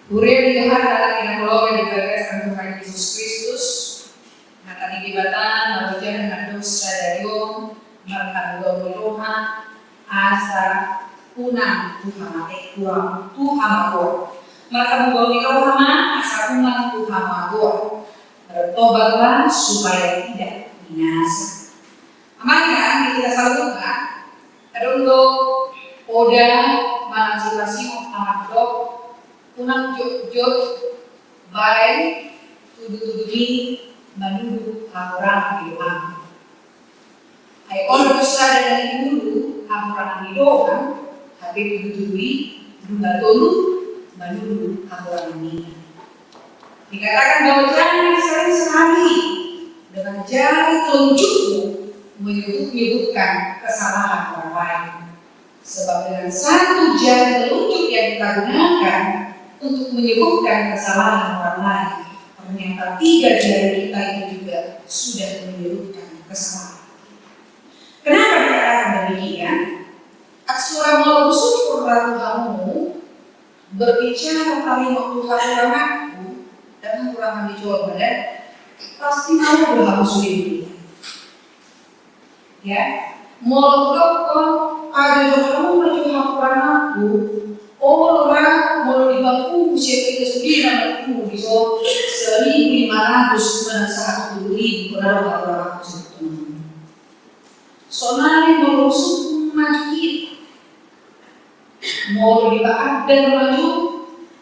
Urian Tuhan dalam inakulo yang digagas Tuhan Yesus Kristus. Natani gibatan, marujan dosa dari markan Tuhan asa unang Tuhan mate Tuhan magor. Markan Tuhan asa unang Tuhan magor. Bertobatlah supaya tidak binasa. Amalkan kita salurkan. Ada untuk oda mengantisipasi anak unang jod baik tuduh-tuduhi menuduh orang hidupan. Ay orang besar dari dulu orang hidupan, tapi tuduh-tuduhi juga menuduh orang ini. Dikatakan bahwa jangan sering sekali dengan jari telunjukmu menyebutkan kesalahan orang lain. Sebab dengan satu jari telunjuk yang kita gunakan untuk menyebutkan kesalahan orang lain, ternyata 3 jari kita itu juga sudah menyebutkan kesalahan. Kenapa dikatakan demikian? Aksura mau bersyukur kamu berbicara kalimat Tuhan ulanganku dan ulangan dijual badan pasti kamu berhaus diri. Ya, mau ada kamu berjuang ulanganku. Orang mau dibangku siapa sendiri namanya bisa 1.500 menasahkan diri pada orang itu. Soalnya mau suku maju mau dibaat dan maju,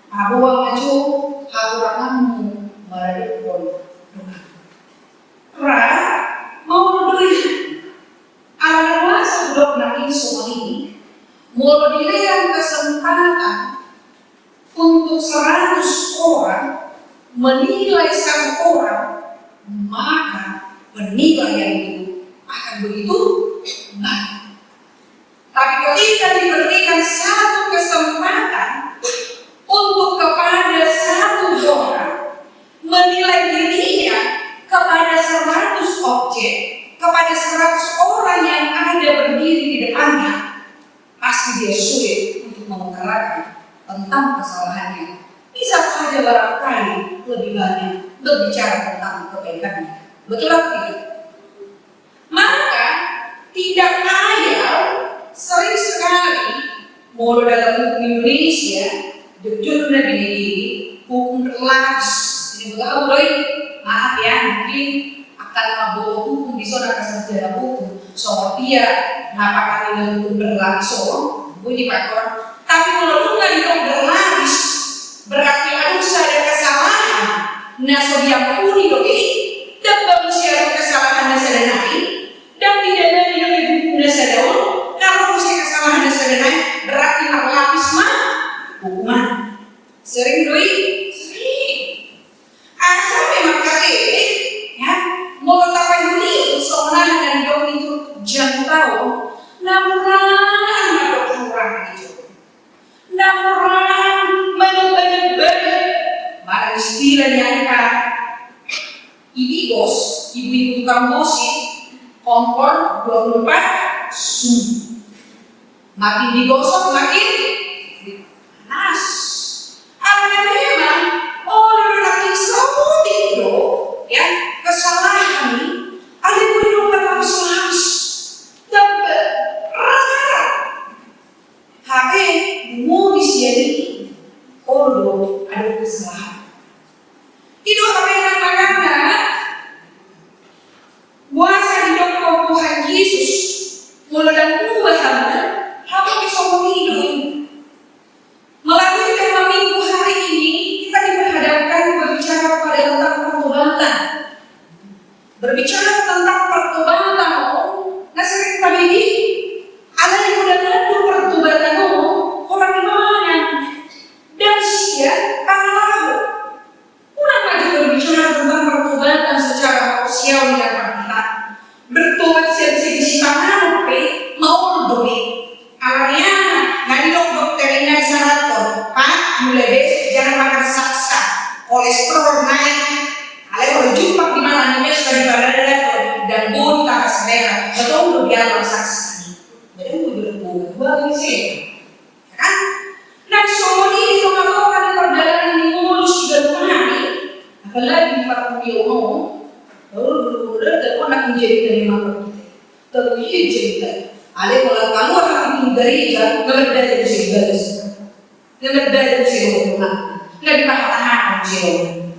abu maju, hakuranmu meradikon. Mau duit, ada masa belum nanti semua ini. Mau diberikan kesempatan untuk 100 orang menilai 1 orang, maka penilaian itu akan begitu baik. Tapi ketika diberikan 1 kesempatan untuk kepada 1 orang menilai dirinya kepada 100 objek, kepada 100 orang yang ada berdiri di depannya, pasti dia sulit untuk mengutarakan tentang kesalahannya. Bisa saja barangkali lebih banyak berbicara tentang kebaikannya. Betul atau tidak? Maka tidak ayal sering sekali mulai dalam hukum Indonesia jujur dan diri hukum berlapis. Ini betul boleh maaf ya, mungkin akan membawa hukum di zona kesenjangan hukum soal dia apakah dengan hukum berlapis bunyi pakor. Tapi kalau bukan itu berlapis berarti ada ada kesalahan naso yang puni doki dan manusia kesalahan nasa naik dan tidak ada yang hukum nasa daun. Kalau manusia kesalahan nasa naik berarti berlapis mah hukuman. Sering doi sering asal memang kakek ya mau tapai ini soalnya dan dong itu jangan tahu namun orang itu namun banyak mana istilah yang ibu bos ibu tukang bosin kompor 24 makin digosok makin panas. Karena memang laki seperti itu ya kesalahan ada yang berubah lapis-lapis dan berat. HP mau disiari ada kesalahan. Itu apa yang makanya puasa di dalam Tuhan Yesus mulai dari ubahnya apa bisa hidup melalui tema minggu hari ini kita diperhadapkan berbicara pada tentang pertobatan. Berbicara tentang pertobatan, nah sering kali ini ada yang udah ngadu pertobatan orang di mana dan sia tahu. Udah maju berbicara tentang pertobatan secara sosial dan praktik. Bertobat sensasi di mana mau duit. Awalnya nggak dokternya saraton, Pak mulai besok jangan makan saksa, kolesterol naik. Kalian berjumpa di mana nih dari badan dan bodi tak selera, betul untuk dia saksa. Jadi gue sih, kan? Nah, soal ini kalau di perjalanan Yono, baru nak menjadi terima kita. Terus cerita, ada kalau hati gereja, nggak dari sini, nggak dari sini, nggak dipahami sini.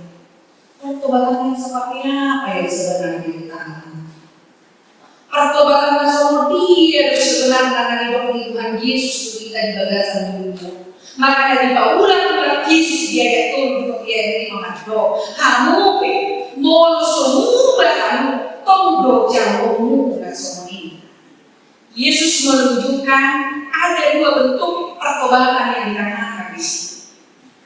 Pertobatan yang seperti apa yang sebenarnya kita? Pertobatan yang seperti yang sebenarnya dari Tuhan Yesus kita di bagasan dunia. Maka dari paulan kepada Yesus dia itu untuk dia ini mengado. Kamu mau semua kamu tondo jauhmu dan semua ini. Yesus menunjukkan ada dua bentuk pertobatan yang dikatakan di sini.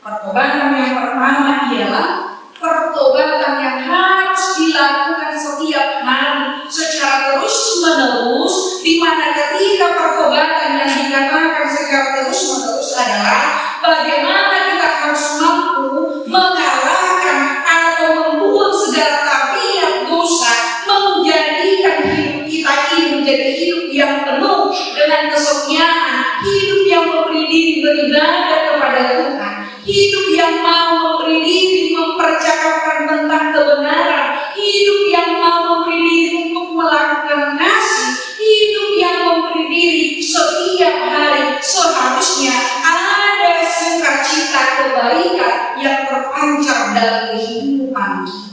Pertobatan yang pertama ialah pertobatan yang harus dilakukan setiap hari secara terus-menerus, di mana ketika pertobatan yang dikatakan secara terus-menerus adalah bagaimana kita harus mampu mengalahkan atau membuang segala tabiat dosa, menjadikan hidup kita ini menjadi hidup yang penuh dengan kesetiaan, hidup yang memberi diri beribadah kepada Tuhan, hidup yang mau memberi diri mempercakapkan tentang kebenaran, hidup yang mau memberi diri untuk melakukan kasih, hidup yang memberi diri setiap hari seharusnya ada sukacita kebaikan yang terpancar dalam kehidupan kita.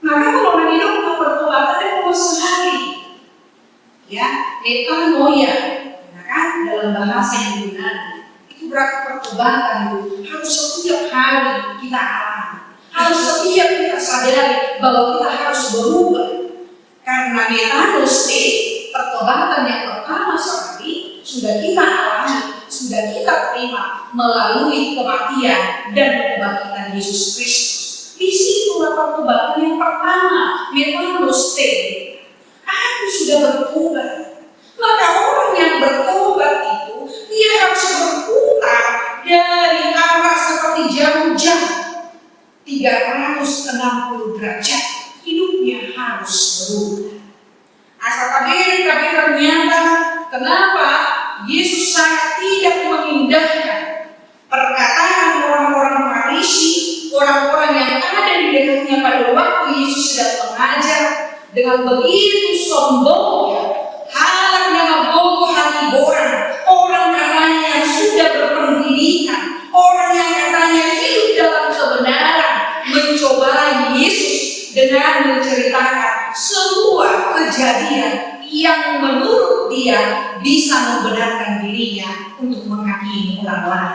Maka kalau hidup pertobatan itu sehari, ya, metanoia, kan dalam bahasa yang benar. Berarti pertobatan itu harus setiap hari kita alami, harus setiap kita sadari bahwa kita harus berubah. Karena metanoia, pertobatan yang pertama sekali sudah kita alami, sudah kita terima melalui kematian dan kebangkitan Yesus Kristus. Di situlah pertobatan yang pertama, metanoia. Aku sudah bertobat. Maka orang yang bertobat itu dia harus berputar dari arah seperti jam-jam 360 derajat. Hidupnya harus berubah. Asal tapi ternyata kenapa Yesus sangat tidak mengindahkan perkataan orang-orang Farisi, orang-orang yang ada di dekatnya pada waktu Yesus sedang mengajar dengan begitu sombongnya. Halang dengan bodoh hati orang katanya yang sudah berpendidikan, orang yang katanya hidup dalam kebenaran, mencobai Yesus dengan menceritakan sebuah kejadian yang menurut dia bisa membenarkan dirinya untuk menghakimi orang lain.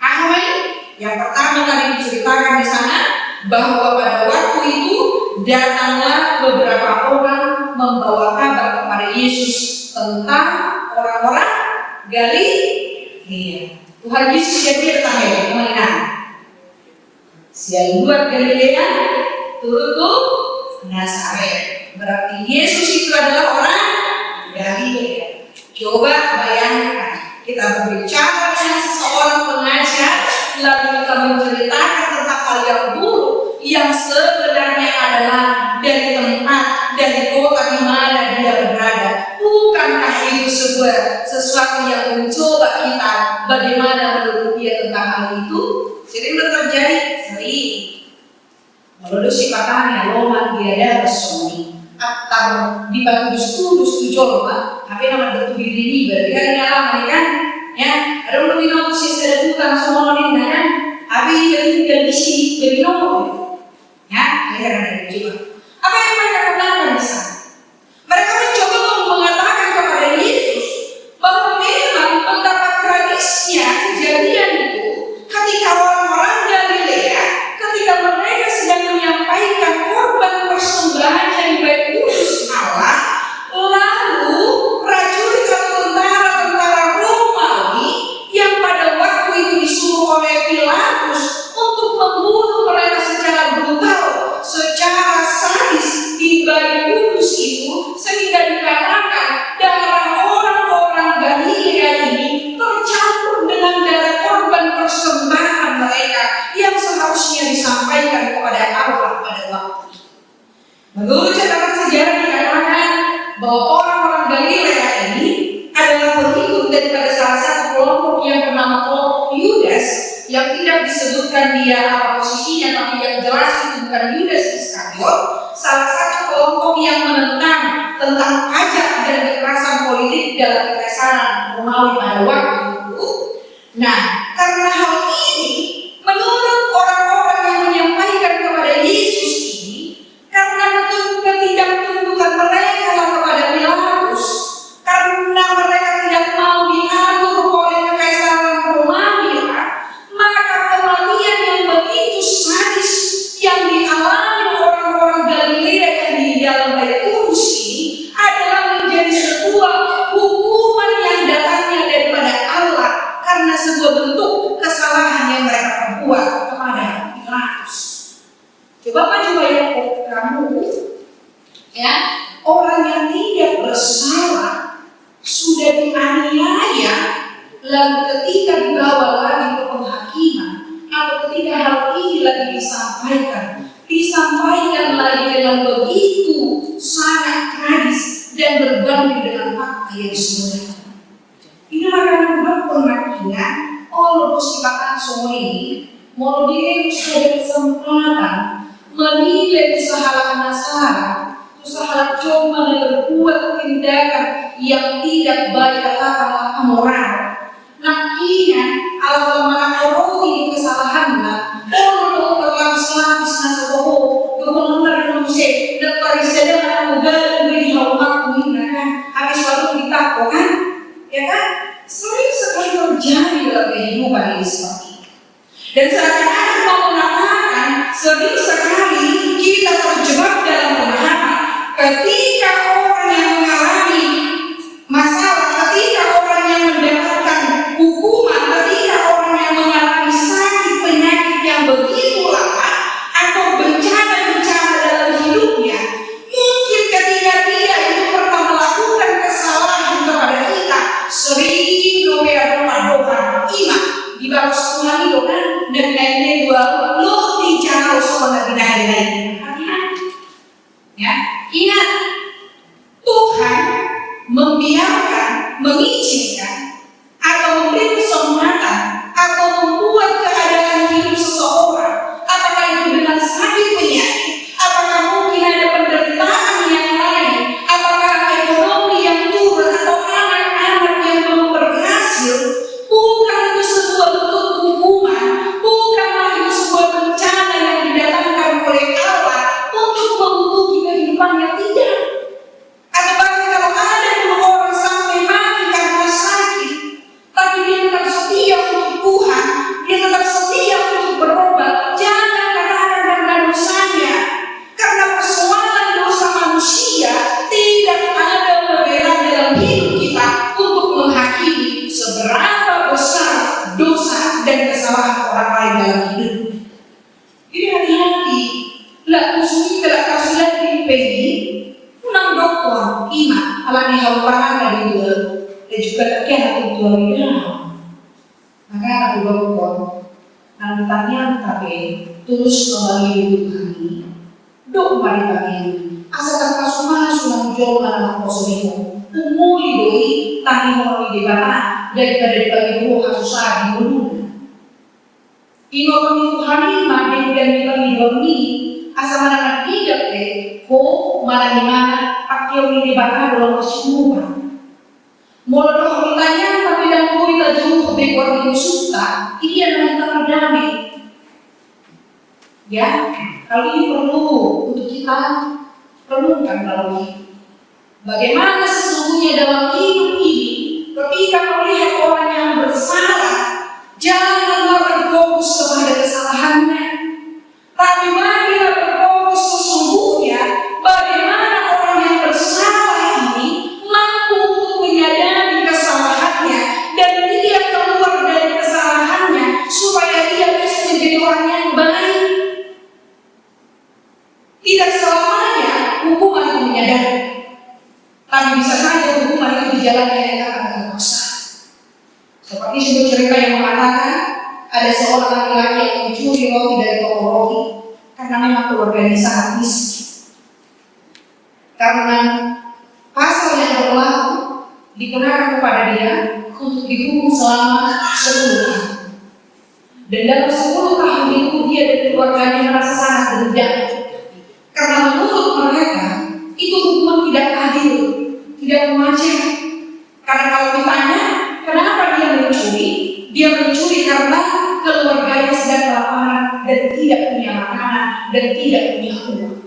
Amin. Yang pertama tadi diceritakan di sana bahwa pada waktu itu datanglah beberapa orang membawa kabar kepada Yesus tentang orang-orang Galilea. Tuhan Yesus jadi datang ya, kemana? Siang buat Galilea, turun ke Nazaret. Berarti Yesus itu adalah orang Galilea. Coba bayangkan, kita berbicara dengan seseorang pengajar, lalu kita menceritakan tentang hal yang buruk yang sebenarnya adalah dari tempat, dari kota di mana dia berada. Bukankah itu sesuatu yang mencoba kita bagaimana menurut dia tentang hal itu? Sering terjadi, sering. Lalu sifatnya Roman dia ada resmi atau di batu dustru jorma, tapi nama betul diri berarti kan dalam kan? Ya, ada orang bilang sih ada bukan semua orang kan? Tapi jadi sini begitu. Ya, lihat coba. Apa yang mereka katakan di sana? Mereka mencoba mengatakan kepada Yesus bahwa memang betapa tragisnya kejadian itu ketika orang-orang Galilea, ketika mereka sedang menyampaikan korban persembahan yang baik kudus Allah, lalu prajurit atau tentara-tentara Romawi yang pada waktu itu disuruh oleh Pilatus untuk membunuh mereka secara brutal, secara sadis di baik kudus itu, sehingga dikatakan darah orang-orang Galilea ini tercampur dengan darah korban persembahan mereka yang seharusnya disampaikan kepada Allah pada waktu itu. Menurut catatan sejarah dikatakan bahwa orang-orang Galilea ini adalah pengikut daripada salah satu kelompok yang bernama kelompok Yudas yang tidak tidak disebutkan dia apa posisinya, tapi yang jelas itu bukan Yudas Iskariot, salah satu kelompok yang menentang tentang pajak dan kekerasan politik dalam kekaisaran Romawi pada waktu itu. Nah, karena hal ini, menurut orang-orang yang menyampaikan kepada Yesus ini, karena ketidaktundukan mereka kepada Pilatus, karena mereka tidak mau diatur oleh kekaisaran Romawi, maka kematian yang begitu sadis yang dialami orang-orang Galilea yang di dalam Bait Kudus ini adalah menjadi sebuah hukuman yang datangnya daripada Allah karena sebuah bentuk kesalahan yang mereka perbuat kepada Pilatus. Coba ya kamu, ya, orang yang tidak bersalah sudah dianiaya, lalu ketika dibawa lagi ke penghakiman atau ketika hal ini lagi disampaikan lagi dengan begitu sangat tragis dan berbanding dengan fakta yang sebenarnya. Ini akan pengertian Allah bersifatkan semua ini, mau diri sudah kesempatan menilai kesalahan masalah, usaha cuma berbuat tindakan yang tidak baik katakanlah amoral. Nakina ala menakorohi kesalahannya, orang berlapis-lapis nasaboho, kebenaran manusia, dan parisadang mudah lebih dihormati kan, habis baru ditakut kan, ya kan? Sering sekali terjadi dalam kehidupan ini seperti ini. Dan seakan-akan mau mengatakan sering sekali kita terjebak dalam pemahaman ketika orang yang mengalami masalah, ketika orang yang mendapatkan hukuman, ketika orang yang mengalami sakit penyakit yang begitu lama atau bencana-bencana dalam hidupnya, mungkin ketika dia itu pernah melakukan kesalahan kepada kita, sering doa iman di bawah Tuhan itu kan, dan lainnya dua loh dijaga semua lain. Ya, ingat Tuhan membiarkan, mengizinkan atau memberi kesempatan atau membuat keadaan hidup seseorang, apakah itu dengan sakit penyakit, apakah mungkin ada penderitaan yang lain, apakah ekonomi yang turun atau anak-anak yang belum berhasil, bukan itu sebuah bentuk hukuman, bukanlah itu sebuah bencana yang didatangkan oleh Allah untuk mengutuki kehidupannya, tidak. Atau bahkan kalau ada dua orang sampai mati karena sakit, tapi dia tetap setia untuk Tuhan, dia tetap setia untuk bertobat, jangan katakan karena dosanya, karena persoalan dosa manusia tidak ada perbedaan dalam hidup kita untuk menghakimi seberapa besar dosa dan kesalahan orang lain dalam hidup. Jadi hati-hati, lah usul kita kasihan di PI, unang dokter, iman, alami haupangan dari dua, dan juga terkena tujuan ini. Maka aku dokter, nantinya tapi terus kembali hidup kami, dok kembali kami, asalkan kasumah sunan jauh anak kosong umuli doi, tani mau di bawah daripada dibagi dua susah di dulu. Ino itu hari makin dan dibagi doni, asal mana tidak deh, kok mana dimana pakai ini dibakar dalam masjid. Mulai ditanya tapi dan kita jauh di luar suka, ini adalah kita berdamai. Ya, kalau ini perlu untuk kita renungkan lagi. Bagaimana sesungguhnya dalam hidup ini, ketika melihat orang yang bersalah, janganlah berfokus kepada kesalahannya, tapi marilah berfokus sesungguhnya bagaimana orang yang bersalah ini mampu untuk menyadari kesalahannya dan dia keluar dari kesalahannya supaya dia bisa menjadi orang yang baik. Tidak selamanya hukuman itu menyadari, tapi bisa saja hukuman itu dijalani karena dosa. Seperti sebuah cerita yang mengatakan ada seorang laki-laki yang mencuri roti dari toko roti karena memang keluarganya sangat miskin. Karena pasal yang berlaku dikenakan kepada dia untuk dihukum selama 10 tahun. Dan dalam 10 tahun itu dia dan keluarganya merasa sangat dendam. Karena menurut mereka itu hukuman tidak adil, tidak wajar. Karena kalau ditanya kenapa dia mencuri karena keluarganya sedang kelaparan dan tidak punya makanan dan tidak punya uang.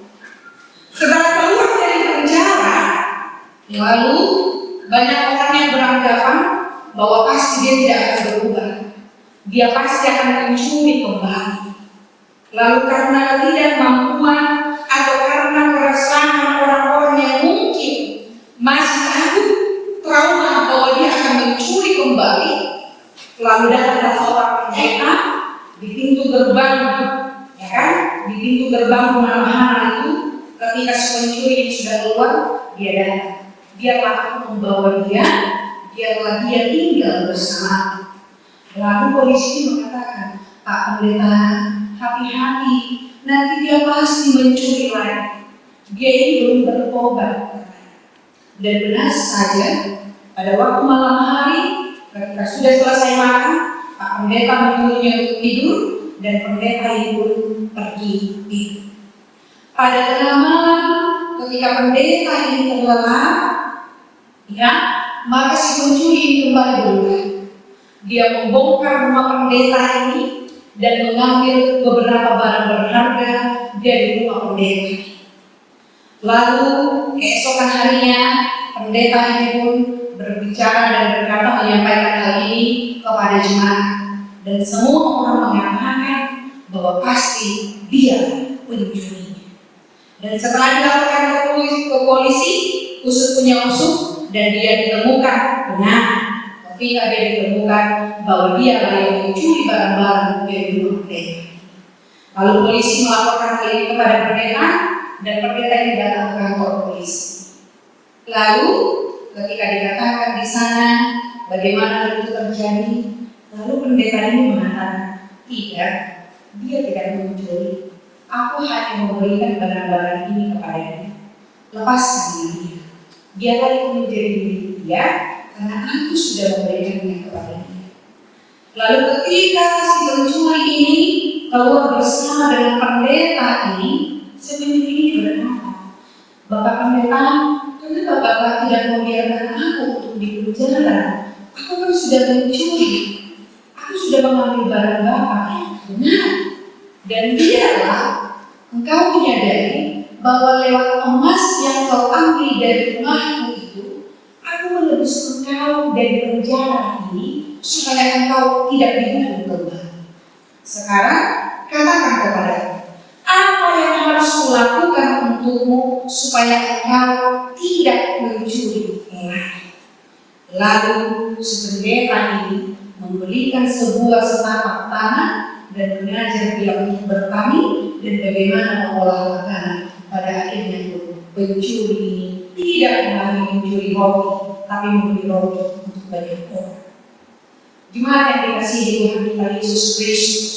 Setelah keluar dari penjara, lalu banyak orang yang beranggapan bahwa pasti dia tidak akan berubah. Dia pasti akan mencuri kembali. Lalu karena ketidakmampuan atau karena keresahan orang-orang yang mungkin masih takut trauma bahwa dia akan mencuri kembali, lalu datanglah seorang pendeta di pintu gerbang, ya kan? Di pintu gerbang rumah Hana itu, ketika si pencuri ini sudah keluar, dia datang. Dia langsung membawa biarlah dia tinggal bersama. Lalu polisi mengatakan, Pak Pendeta, hati-hati, nanti dia pasti mencuri lagi. Dia ini belum bertobat. Dan benar saja, pada waktu malam hari, ketika sudah selesai makan, Pak Pendeta menyuruhnya untuk tidur, dan pendeta itu pun pergi tidur. Pada tengah malam, ketika pendeta ini terlelap, ya, maka si pencuri ini kembali berulang. Dia membongkar rumah pendeta ini dan mengambil beberapa barang berharga dari rumah pendeta. Lalu keesokan harinya pendeta ini pun berbicara dan berkata menyampaikan hal ini kepada jemaat, dan semua orang mengatakan bahwa pasti dia pencurinya. Dan setelah dilaporkan ke polisi, usut punya usut, dan dia ditemukan benar. Ketika dia ditemukan bahwa dia yang mencuri barang-barang dari rumah pendeta. Lalu polisi melaporkan hal ini kepada pendeta, dan pendeta ini datang ke kantor polisi. Lalu ketika dikatakan di sana bagaimana itu terjadi, lalu pendeta ini mengatakan, tidak, dia tidak mencuri. Aku hanya memberikan barang-barang ini kepadanya. Lepaskan dia. Biarlah itu menjadi milik dia, karena aku sudah memberikannya kepadanya. Lalu ketika si pencuri ini keluar bersama dengan pendeta ini, si pencuri ini berkata, Bapak Pendeta, kenapa Bapak tidak membiarkan aku untuk dipenjara? Aku kan sudah mencuri, aku sudah mengambil barang Bapak. Benar. Dan biarlah engkau menyadari bahwa lewat emas yang kau ambil dari rumahmu itu, aku menebus engkau dari penjara ini supaya engkau tidak dihukum kembali. Sekarang katakan kepadaku, apa yang harus kulakukan untukmu supaya engkau tidak mencuri lagi? Lalu si pendeta ini memberikan sebuah setapak tanah dan mengajar dia untuk bertani dan bagaimana mengolah makanan. Pada akhirnya pencuri ini tidak kembali mencuri roti, tapi membeli roti untuk banyak orang. Jemaat yang dikasihi Tuhan kita Yesus Kristus,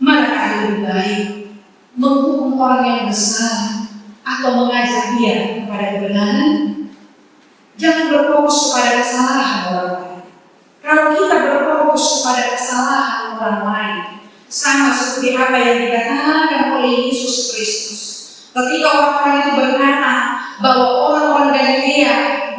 mana lebih baik menghukum orang yang bersalah atau mengajak dia kepada kebenaran? Jangan berfokus kepada kesalahan orang lain. Kalau kita berfokus kepada kesalahan orang lain, sama seperti apa yang dikatakan oleh Yesus Kristus. Ketika orang-orang itu berkata bahwa orang-orang Galilea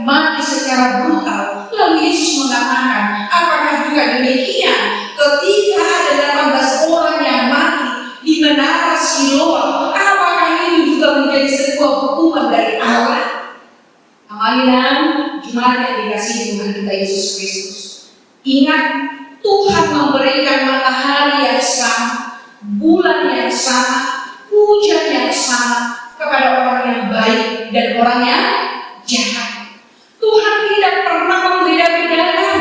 mati secara brutal, lalu Yesus mengatakan, apakah juga demikian ketika ada 18 orang yang mati di menara Siloam, apakah ini juga menjadi sebuah hukuman dari Allah? Amalinan jemaat yang dikasihi Tuhan kita Yesus Kristus, ingat, Tuhan memberikan matahari yang sama, bulan yang sama, hujan yang sama kepada orang yang baik dan orang yang jahat. Tuhan tidak pernah membeda-bedakan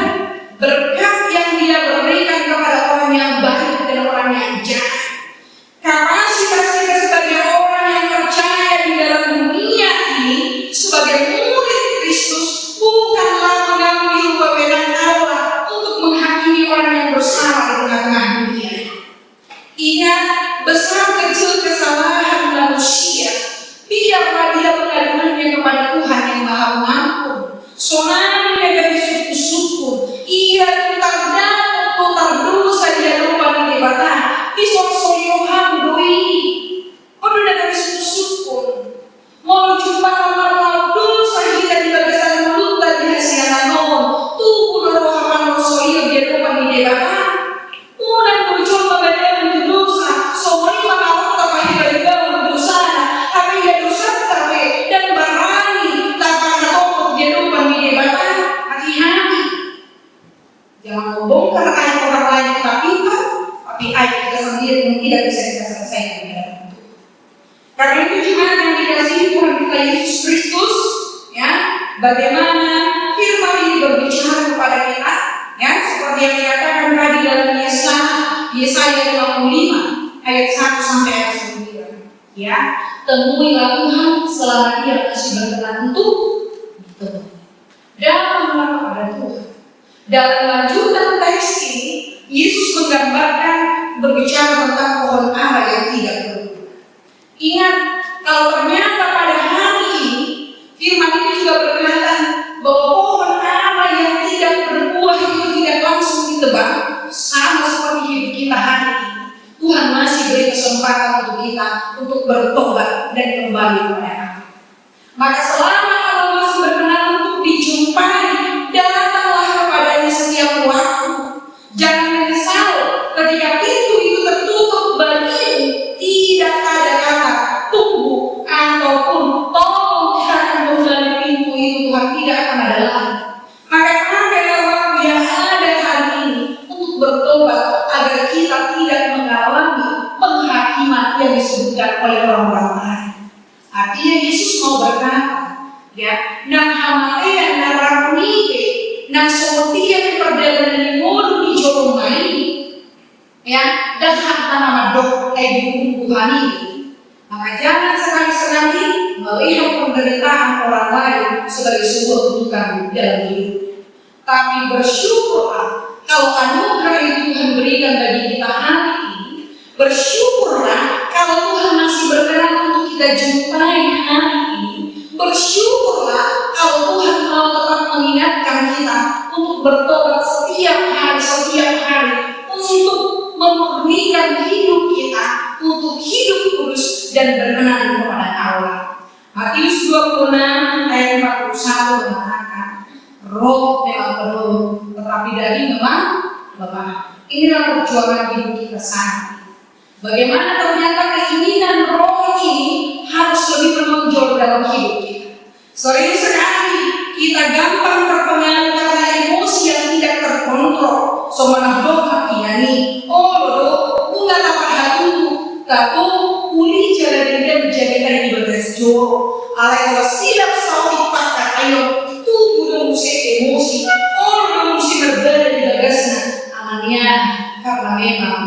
berkat yang Dia berikan kepada orang yang baik dan orang yang jahat. Kapasitas kita sebagai orang yang percaya di dalam dunia ini sebagai murid Kristus bukanlah mengambil wewenang Allah untuk menghakimi orang yang bersalah di tengah-tengah dunia. Ingat, besar kecil kesalahan manusia, biarlah dia mengadukannya kepada Tuhan yang Maha Pengampun. Sonanya dari syukur, ia total dosa di hadapan tapi aib kita sendiri yang tidak bisa kita selesaikan dalam hidup. Karena itu jemaat yang dikasihi Tuhan kita Yesus Kristus, ya, bagaimana firman ini berbicara kepada kita, ya, seperti yang dikatakan tadi dalam Yesaya 55 ayat 1 sampai ayat 9, ya, temuilah Tuhan selama Dia masih berkenan untuk ditemui. Datanglah kepada Tuhan. Dalam lanjutan teks ini, Yesus menggambarkan berbicara tentang pohon ara yang tidak berbuah. Ingat, kalau ternyata pada hari ini firman ini juga berkata bahwa pohon ara yang tidak berbuah itu tidak langsung ditebang, sama seperti hidup kita hari ini. Tuhan masih beri kesempatan untuk kita untuk bertobat dan kembali kepada Allah. Maka selama Allah masih berkenan untuk dijumpai, datanglah kepadanya setiap waktu. Jangan menyesal ketika pintu itu tertutup bagimu, tidak ada kata tunggu ataupun tolong jangan menggali pintu itu, Tuhan tidak akan ada lagi. Maka ambillah waktu yang ada hari ini untuk bertobat agar kita tidak mengalami penghakiman yang disebutkan oleh orang-orang lain. Artinya Yesus mau berkata, ya, nang hamatean narakunite, nang seperti perdagangan di modu di joromai, ya, dan harta nama dok Tuhan ini. Maka jangan sekali-sekali melihat penderitaan orang lain sebagai sebuah kebutuhan dalam hidup. Tapi bersyukurlah kalau anugerah yang Tuhan berikan bagi kita hari ini. Bersyukurlah kalau Tuhan masih berkenan untuk kita jumpai hari ini. Bersyukurlah kalau Tuhan mau tetap mengingatkan kita untuk bertobat setiap hari untuk memurnikan hidup kita untuk hidup kudus dan berkenan kepada Allah. Matius 26 ayat 41 mengatakan, roh memang penuh, tetapi daging memang lemah. Inilah perjuangan hidup kita saat ini. Bagaimana ternyata keinginan roh ini harus lebih menonjol dalam hidup kita. Sering sekali kita gampang terpengaruh karena emosi yang tidak terkontrol. Semangat doa ini, oh loh, enggak dapat hati itu, tapi uli jalan dia menjadikan ibadah joro. Alai silap sauti pakai ayo, tuh udah musik emosi, oh loh musik berbeda di bagasnya. Amannya karena memang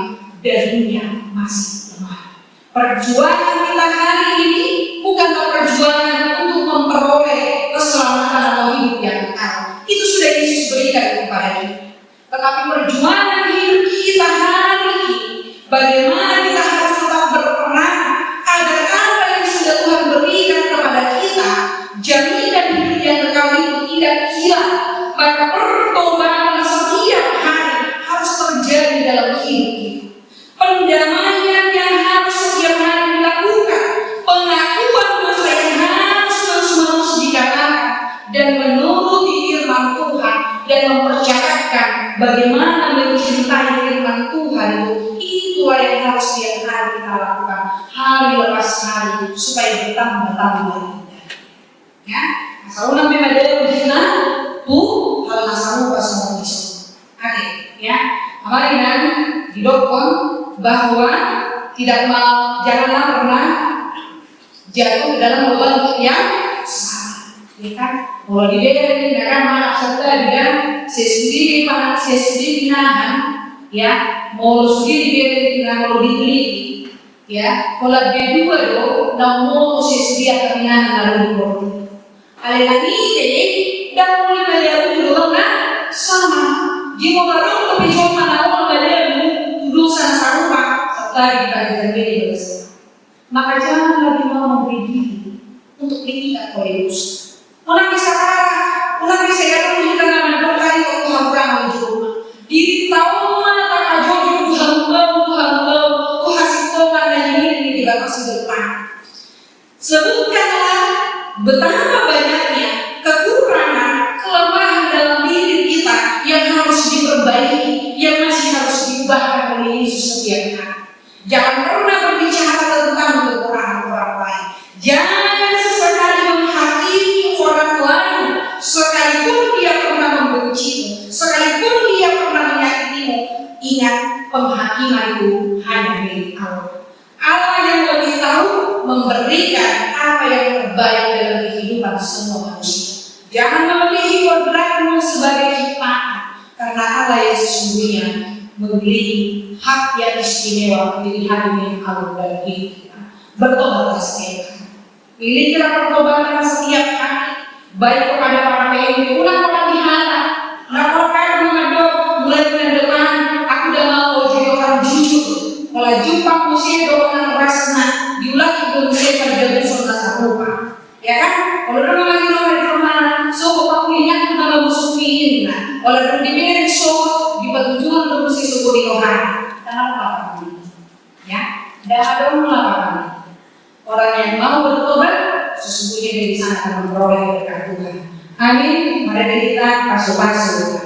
darinya masih lemah. Perjuangan kita hari ini bukanlah perjuangan untuk memperoleh keselamatan atau hidup yang kekal. Itu sudah Yesus berikan kepada kita. Tetapi perjuangan hidup kita hari ini, bagaimana kita harus tetap berperan agar apa yang sudah Tuhan berikan kepada kita, jaminan hidup yang kekal itu tidak hilang. Maka pertobatan setiap hari harus terjadi dalam hidup kita. Pendamaian yang harus setiap hari dilakukan, pengakuan dosa yang harus terus-menerus dikatakan, dan menuruti firman Tuhan dan mempercayakan bagaimana mencintai firman Tuhan itu yang harus setiap hari kita lakukan, hari lepas hari, supaya bertambah-tambah indah. Ya, asal nabi madero dina tuh hal nasamu pasal bisa. Oke, ya, mari dan didokong bahwa janganlah pernah jatuh dalam lubang yang salah, ya kan? Kalau di daerah ini kan maaf serta dia sendiri nahan, ya, mau sendiri dia mau diteliti, ya. Kalau dia dua do, nak mau sendiri akan nahan lalu dulu. Alih ini dan mulai belajar dulu kan sama. Jika baru lebih cuma awal belajar dosa sarupa serta kita jadi dosa. Maka jangan lagi mau memberi diri untuk diikat oleh dosa. Orang bisa kalah, orang bisa datang kita nama doa itu Tuhan kurang menjadi. Diri tahu mana tak ajojo Tuhan Tuhan kasih Tuhan dan ini tidak masih depan. Sebutkanlah betapa banyaknya kekurangan, kelemahan dalam diri kita yang harus diperbaiki, yang masih harus diubahkan oleh Yesus setiap hari. Jangan pernah berbicara tentang kekurangan orang lain. Jangan sesekali menghakimi orang lain, sekalipun dia pernah membencimu, sekalipun dia pernah menyakitimu. Ingat, penghakiman itu hanya milik Allah. Allah yang lebih tahu memberikan apa yang terbaik dalam kehidupan semua manusia. Jangan melebihi kodratmu sebagai ciptaan, karena Allah yang sesungguhnya memiliki hak yang istimewa pilihan yang Allah bagi kita. Bertobatlah setiap hari. Milikilah pertobatan setiap hari, baik kepada para PMI, ulang orang dihantar, laporkan mengadop, mulai bulan depan, aku udah mau jadi orang jujur. Kalau jumpa musim dorongan rasna, diulangi belum saya terjadi suara sarupa. Ya kan? Kalau orang lagi nomor di rumah, so aku ingat kita nggak musuhin. Kalau dipilih so di petunjukan untuk musik suku di Tuhan, kenapa kami? Ya, dan ada melakukan. Orang yang mau bertobat sesungguhnya dari sana akan memperoleh berkat Tuhan. Amin. Mari kita pasu-pasu.